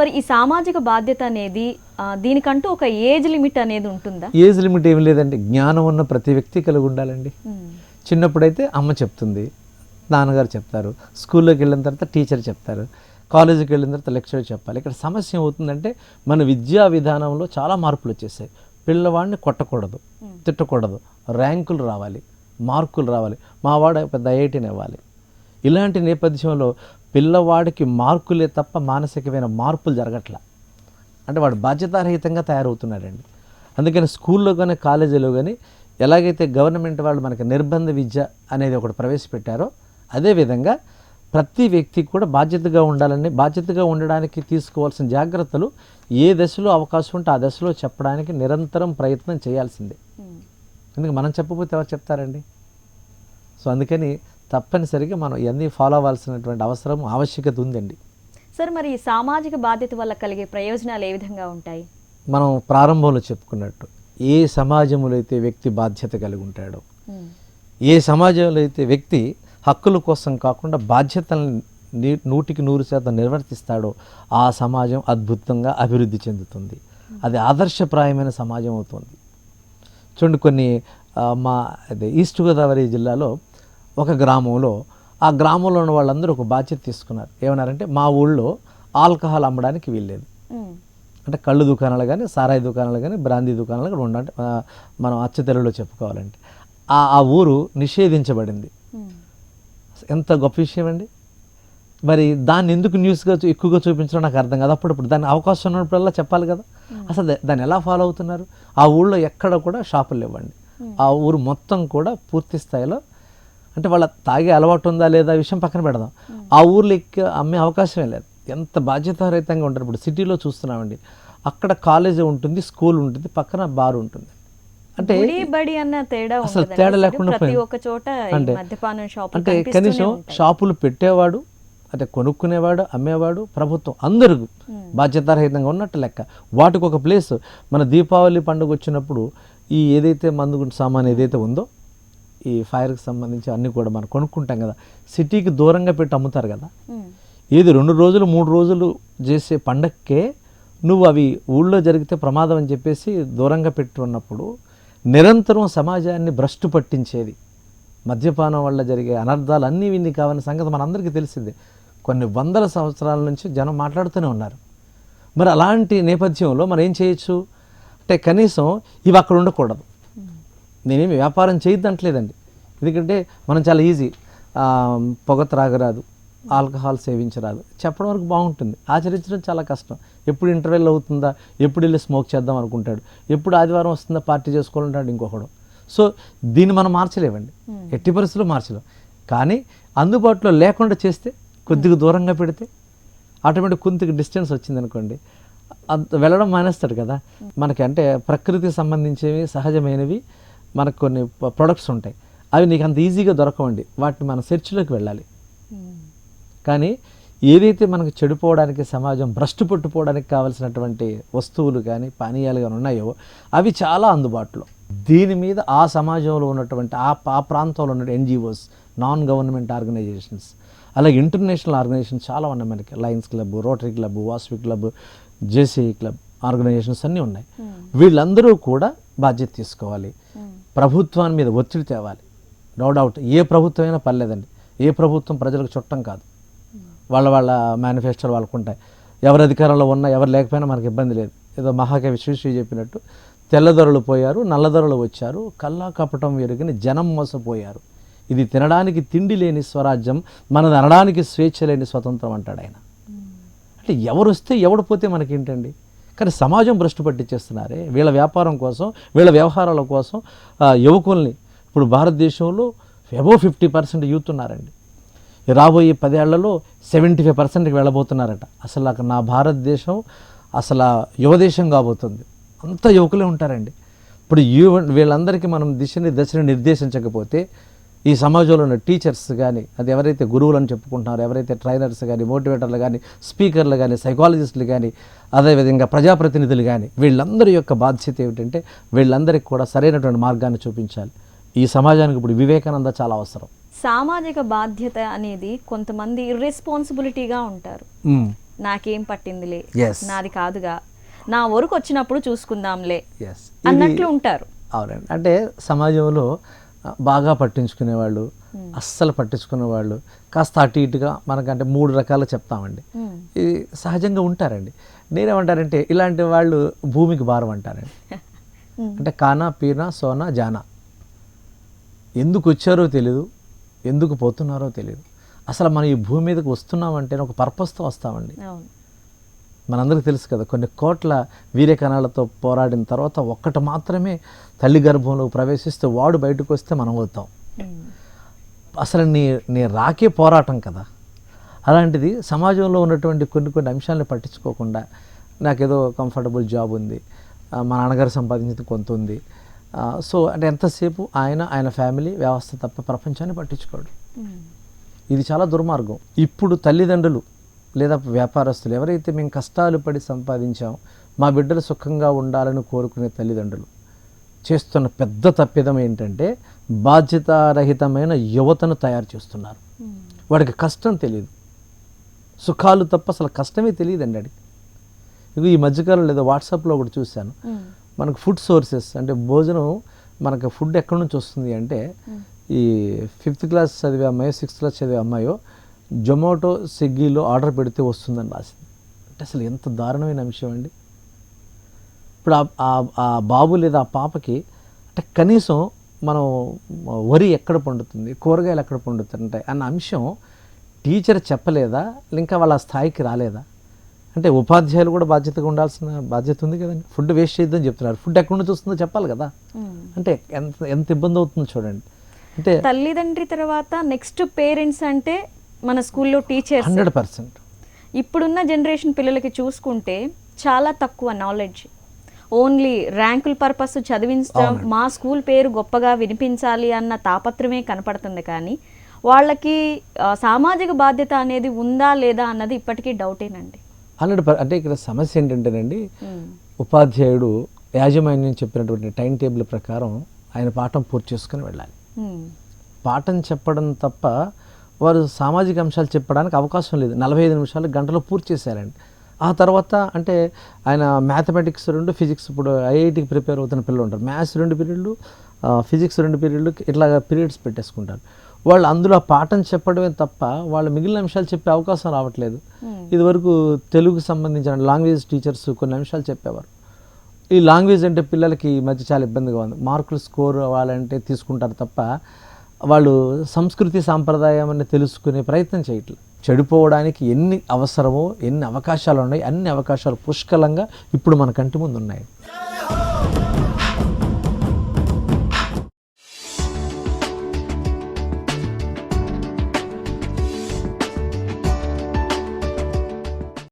మరి ఈ సామాజిక బాధ్యత అనేది దీనికంటూ ఒక ఏజ్ లిమిట్ అనేది ఉంటుందా? ఏజ్ లిమిట్ ఏమి లేదండి. జ్ఞానం ఉన్న ప్రతి వ్యక్తి కలిగి ఉండాలండి. చిన్నప్పుడైతే అమ్మ చెప్తుంది, నాన్నగారు చెప్తారు, స్కూల్లోకి వెళ్ళిన తర్వాత టీచర్ చెప్తారు, కాలేజీకి వెళ్ళిన తర్వాత లెక్చరర్ చెప్పాలి. ఇక్కడ సమస్య ఏమవుతుందంటే మన విద్యా విధానంలో చాలా మార్పులు వచ్చేసాయి. పిల్లవాడిని కొట్టకూడదు, తిట్టకూడదు, ర్యాంకులు రావాలి, మార్కులు రావాలి, మావాడు పెద్ద ఐఐటీని ఇవ్వాలి. ఇలాంటి నేపథ్యంలో పిల్లవాడికి మార్కులే తప్ప మానసికమైన మార్పులు జరగట్లా. అంటే వాడు బాధ్యతారహితంగా తయారవుతున్నాడండి. అందుకని స్కూల్లో కానీ కాలేజీలో కానీ ఎలాగైతే గవర్నమెంట్ వాళ్ళు మనకి నిర్బంధ విద్య అనేది ఒకటి ప్రవేశపెట్టారో అదేవిధంగా ప్రతి వ్యక్తి కూడా బాధ్యతగా ఉండాలని, బాధ్యతగా ఉండడానికి తీసుకోవాల్సిన జాగ్రత్తలు ఏ దశలో అవకాశం ఉంటే ఆ దశలో చెప్పడానికి నిరంతరం ప్రయత్నం చేయాల్సిందే. ఎందుకంటే మనం చెప్పకపోతే ఎవరు చెప్తారండి? సో అందుకని తప్పనిసరిగా మనం ఇవన్నీ ఫాలో అవ్వాల్సినటువంటి అవసరం, ఆవశ్యకత ఉందండి. సార్, మరి సామాజిక బాధ్యత వల్ల కలిగే ప్రయోజనాలు ఏ విధంగా ఉంటాయి? మనం ప్రారంభంలో చెప్పుకున్నట్టు ఏ సమాజంలో అయితే వ్యక్తి బాధ్యత కలిగి ఉంటాడో, ఏ సమాజంలో అయితే వ్యక్తి హక్కుల కోసం కాకుండా బాధ్యతలను 100% నిర్వర్తిస్తాడో ఆ సమాజం అద్భుతంగా అభివృద్ధి చెందుతుంది. అది ఆదర్శప్రాయమైన సమాజం అవుతుంది. చూడండి, కొన్ని మా ఈస్ట్ గోదావరి జిల్లాలో ఒక గ్రామంలో ఆ గ్రామంలో ఉన్న వాళ్ళందరూ ఒక బాధ్యత తీసుకున్నారు. ఏమన్నారంటే మా ఊళ్ళో ఆల్కహాల్ అమ్మడానికి వీల్లేదు. అంటే కళ్ళు దుకాణాలు కానీ, సారాయి దుకాణాలు కానీ, బ్రాందీ దుకాణాలు కూడా ఉండాలంటే మనం అచ్చతెలుగులో చెప్పుకోవాలంటే ఆ ఊరు నిషేధించబడింది. ఎంత గొప్ప విషయం అండి. మరి దాన్ని ఎందుకు న్యూస్గా ఎక్కువగా చూపించడం నాకు అర్థం కాదు. అప్పుడప్పుడు దాన్ని అవకాశం ఉన్నప్పుడల్లా చెప్పాలి కదా. అసలు దాన్ని ఎలా ఫాలో అవుతున్నారు? ఆ ఊళ్ళో ఎక్కడ కూడా షాపులు ఇవ్వండి, ఆ ఊరు మొత్తం కూడా పూర్తి స్థాయిలో, అంటే వాళ్ళ తాగే అలవాటు ఉందా లేదా విషయం పక్కన పెడదాం, ఆ ఊర్లో అమ్మే అవకాశమే లేదు. ఎంత బాధ్యతారహితంగా ఉంటారు. ఇప్పుడు సిటీలో చూస్తున్నామండి, అక్కడ కాలేజీ ఉంటుంది, స్కూల్ ఉంటుంది, పక్కన బార్ ఉంటుంది. అంటే అసలు తేడా లేకుండా అంటే కనీసం షాపులు పెట్టేవాడు, అంటే కొనుక్కునేవాడు, అమ్మేవాడు, ప్రభుత్వం అందరూ బాధ్యతారహితంగా ఉన్నట్టు లెక్క. వాటికి ఒక ప్లేస్. మన దీపావళి పండుగ వచ్చినప్పుడు ఈ ఏదైతే మందు సామాన్ ఏదైతే ఉందో, ఈ ఫైర్కి సంబంధించి అన్నీ కూడా మనం కొనుక్కుంటాం కదా, సిటీకి దూరంగా పెట్టి అమ్ముతారు కదా. ఏది 2 రోజులు 3 రోజులు చేసే పండక్కే నువ్వు అవి ఊళ్ళో జరిగితే ప్రమాదం అని చెప్పేసి దూరంగా పెట్టి ఉన్నప్పుడు నిరంతరం సమాజాన్ని భ్రష్టు పట్టించేది, మద్యపానం వల్ల జరిగే అనర్థాలు అన్నీ విన్ని కావాలని సంగతి మనందరికీ తెలిసిందే. కొన్ని వందల సంవత్సరాల నుంచి జనం మాట్లాడుతూనే ఉన్నారు. మరి అలాంటి నేపథ్యంలో మనం ఏం చేయొచ్చు అంటే కనీసం ఇవి అక్కడ ఉండకూడదు. నేనేమి వ్యాపారం చేయొద్దంటలేదండి, ఎందుకంటే మనం చాలా ఈజీ, పొగ త్రాగరాదు, ఆల్కహాల్ సేవించరాదు చెప్పడం వరకు బాగుంటుంది, ఆచరించడం చాలా కష్టం. ఎప్పుడు ఇంటర్వెల్ అవుతుందా, ఎప్పుడు వెళ్ళి స్మోక్ చేద్దాం అనుకుంటాడు, ఎప్పుడు ఆదివారం వస్తుందా పార్టీ చేసుకోవాలంటాడు ఇంకొకడు. సో దీన్ని మనం మార్చలేమండి, ఎట్టి పరిస్థితుల్లో మార్చలేం. కానీ అందుబాటులో లేకుండా చేస్తే, కొద్దిగా దూరంగా పెడితే ఆటోమేటిక్ కొద్దిగా డిస్టెన్స్ వచ్చిందనుకోండి, వెళ్ళడం మానేస్తాడు కదా. మనకి అంటే ప్రకృతికి సంబంధించినవి సహజమైనవి మనకు కొన్ని ప్రొడక్ట్స్ ఉంటాయి, అవి నీకు అంత ఈజీగా దొరకవండి, వాటిని మనం సెర్చ్లోకి వెళ్ళాలి. కానీ ఏదైతే మనకు చెడిపోవడానికి, సమాజం భ్రష్టు పట్టుకోవడానికి కావాల్సినటువంటి వస్తువులు కానీ పానీయాలు కానీ ఉన్నాయో అవి చాలా అందుబాటులో. దీని మీద ఆ సమాజంలో ఉన్నటువంటి ఆ ప్రాంతంలో ఉన్న NGOs, నాన్ గవర్నమెంట్ ఆర్గనైజేషన్స్, అలాగే ఇంటర్నేషనల్ ఆర్గనైజేషన్స్ చాలా ఉన్నాయి మనకి. Lions club, Rotary club, Vasavi club, JCI club organisations అన్నీ ఉన్నాయి. వీళ్ళందరూ కూడా బాధ్యత తీసుకోవాలి, ప్రభుత్వాన్ని మీద ఒత్తిడి తేవాలి. నో డౌట్, ఏ ప్రభుత్వం అయినా పర్లేదండి, ఏ ప్రభుత్వం ప్రజలకు చుట్టం కాదు. వాళ్ళ మేనిఫెస్టోలు వాళ్ళకు ఉంటాయి. ఎవరు అధికారంలో ఉన్నా ఎవరు లేకపోయినా మనకు ఇబ్బంది లేదు. ఏదో మహాకవి శ్రీశ్రీ చెప్పినట్టు, తెల్లదొరలు పోయారు, నల్లదొరలు వచ్చారు, కల్లా కపటం ఎరుగని జనం మోసపోయారు, ఇది తినడానికి తిండి లేని స్వరాజ్యం, మనది అనడానికి స్వేచ్ఛ లేని స్వతంత్రం అంటాడు ఆయన. అంటే ఎవరు వస్తే ఎవడు పోతే మనకేంటండి. కానీ సమాజం భ్రష్టు పట్టించేస్తున్నారే వీళ్ళ వ్యాపారం కోసం, వీళ్ళ వ్యవహారాల కోసం యువకుల్ని. ఇప్పుడు భారతదేశంలో అబోవ్ 50% యూత్ ఉన్నారండి. రాబోయే 10 ఏళ్లలో 75%కి వెళ్ళబోతున్నారట. అసలు నా భారతదేశం అసలు యువదేశం కాబోతుంది, అంత యువకులే ఉంటారండి. ఇప్పుడు వీళ్ళందరికీ మనం దశని నిర్దేశించకపోతే ఈ సమాజంలో ఉన్న టీచర్స్ కానీ, అది ఎవరైతే గురువులు అని చెప్పుకుంటున్నారో, ఎవరైతే ట్రైనర్స్ కానీ, మోటివేటర్లు కానీ, స్పీకర్లు కానీ, సైకాలజిస్టులు కానీ, అదేవిధంగా ప్రజాప్రతినిధులు కానీ, వీళ్ళందరి యొక్క బాధ్యత ఏమిటంటే వీళ్ళందరికీ కూడా సరైనటువంటి మార్గాన్ని చూపించాలి. ఈ సమాజానికి ఇప్పుడు వివేకానంద చాలా అవసరం. సామాజిక బాధ్యత అనేది కొంతమంది ఇర్రెస్పాన్సిబిలిటీగా ఉంటారు. నాకేం పట్టిందిలే, ఎస్ నాది కాదుగా, నా వరకు వచ్చినప్పుడు చూసుకుందాంలే ఎస్ అన్నట్లు ఉంటారు. అవునండి. అంటే సమాజంలో బాగా పట్టించుకునేవాళ్ళు, అస్సలు పట్టించుకునేవాళ్ళు, కాస్త అటు ఇటుగా మనకంటే 3 రకాలు చెప్తామండి. ఇది సహజంగా ఉంటారండి. నేనేమంటారంటే ఇలాంటి వాళ్ళు భూమికి భారం అంటారండి. అంటే కానా పీనా సోనా జానా, ఎందుకు వచ్చారో తెలియదు, ఎందుకు పోతున్నారో తెలియదు. అసలు మనం ఈ భూమి మీదకి వస్తున్నామంటే ఒక పర్పస్తో వస్తామండి. అవును. మనందరికీ తెలుసు కదా, కొన్ని కోట్ల వీర్య కణాలతో పోరాడిన తర్వాత ఒక్కటి మాత్రమే తల్లి గర్భంలో ప్రవేశిస్తే వాడు బయటకు వస్తే మనం అవుతాం. అసలు నీ రాకే పోరాటం కదా. అలాంటిది సమాజంలో ఉన్నటువంటి కొన్ని అంశాలను పట్టించుకోకుండా నాకేదో కంఫర్టబుల్ జాబ్ ఉంది, మా నాన్నగారు సంపాదించింది కొంత ఉంది, సో అంటే ఎంతసేపు ఆయన ఫ్యామిలీ వ్యవస్థ తప్ప ప్రపంచాన్ని పట్టించుకోడు. ఇది చాలా దుర్మార్గం. ఇప్పుడు తల్లిదండ్రులు లేదా వ్యాపారస్తులు ఎవరైతే మేము కష్టాలు పడి సంపాదించాం, మా బిడ్డలు సుఖంగా ఉండాలని కోరుకునే తల్లిదండ్రులు చేస్తున్న పెద్ద తప్పిదం ఏంటంటే బాధ్యతారహితమైన యువతను తయారు చేస్తున్నారు. వాడికి కష్టం తెలియదు, సుఖాలు తప్ప అసలు కష్టమే తెలియదండి అడిగి. ఇక ఈ మధ్యకాలం లేదా వాట్సాప్లో ఒకటి చూశాను, మనకు ఫుడ్ సోర్సెస్ అంటే భోజనం మనకు ఫుడ్ ఎక్కడి నుంచి వస్తుంది అంటే ఈ 5th క్లాస్ చదివే అమ్మాయో 6th క్లాస్ చదివే అమ్మాయో జొమాటో స్విగ్గీలో ఆర్డర్ పెడితే వస్తుందని రాసింది. అంటే అసలు ఎంత దారుణమైన అంశం అండి. ఇప్పుడు ఆ బాబు లేదా ఆ పాపకి అంటే కనీసం మనం వరి ఎక్కడ పండుతుంది, కూరగాయలు ఎక్కడ పండుతుంటాయి అన్న అంశం టీచర్ చెప్పలేదా, ఇంకా వాళ్ళ స్థాయికి రాలేదా? అంటే ఉపాధ్యాయులు కూడా బాధ్యతగా ఉండాల్సిన బాధ్యత ఉంది కదండి. ఫుడ్ వేస్ట్ చేయొద్దని చెప్తున్నారు, ఫుడ్ ఎక్కడి నుంచి వస్తుందో చెప్పాలి కదా. అంటే ఎంత ఇబ్బంది అవుతుందో చూడండి. అంటే తల్లిదండ్రి తర్వాత నెక్స్ట్ పేరెంట్స్ అంటే మన స్కూల్లో టీచర్స్ 100%. ఇప్పుడున్న జనరేషన్ పిల్లలకి చూసుకుంటే చాలా తక్కువ నాలెడ్జ్, ఓన్లీ ర్యాంకుల పర్పస్ చదివించడం, మా స్కూల్ పేరు గొప్పగా వినిపించాలి అన్న తాపత్రమే కనపడుతుంది. కానీ వాళ్ళకి సామాజిక బాధ్యత అనేది ఉందా లేదా అన్నది ఇప్పటికీ డౌటేనండి. 100%. అంటే ఇక్కడ సమస్య ఏంటంటేనండి, ఉపాధ్యాయుడు యాజమాన్యం చెప్పినటువంటి టైం టేబుల్ ప్రకారం ఆయన పాఠం పూర్తి చేసుకుని వెళ్ళాలి. పాఠం చెప్పడం తప్ప వారు సామాజిక అంశాలు చెప్పడానికి అవకాశం లేదు. 45 నిమిషాలు గంటలో పూర్తి చేశారండి. ఆ తర్వాత అంటే ఆయన మ్యాథమెటిక్స్ 2, ఫిజిక్స్, ఇప్పుడు ఐఐటికి ప్రిపేర్ అవుతున్న పిల్లలు ఉంటారు, మ్యాథ్స్ 2 పీరియడ్లు, ఫిజిక్స్ 2 పీరియడ్లు, ఇట్లాగా పీరియడ్స్ పెట్టేసుకుంటారు. వాళ్ళు అందులో ఆ పాఠం చెప్పడమే తప్ప వాళ్ళు మిగిలిన అంశాలు చెప్పే అవకాశం రావట్లేదు. ఇదివరకు తెలుగుకు సంబంధించిన లాంగ్వేజ్ టీచర్స్ కొన్ని అంశాలు చెప్పేవారు. ఈ లాంగ్వేజ్ అంటే పిల్లలకి ఈ మధ్య చాలా ఇబ్బందిగా ఉంది. మార్కులు స్కోర్ అవ్వాలంటే తీసుకుంటారు తప్ప వాళ్ళు సంస్కృతి సాంప్రదాయం అని తెలుసుకునే ప్రయత్నం చేయట్లేదు. చెడిపోవడానికి ఎన్ని అవసరమో, ఎన్ని అవకాశాలు ఉన్నాయి, అన్ని అవకాశాలు పుష్కలంగా ఇప్పుడు మన కంటి ముందు ఉన్నాయి.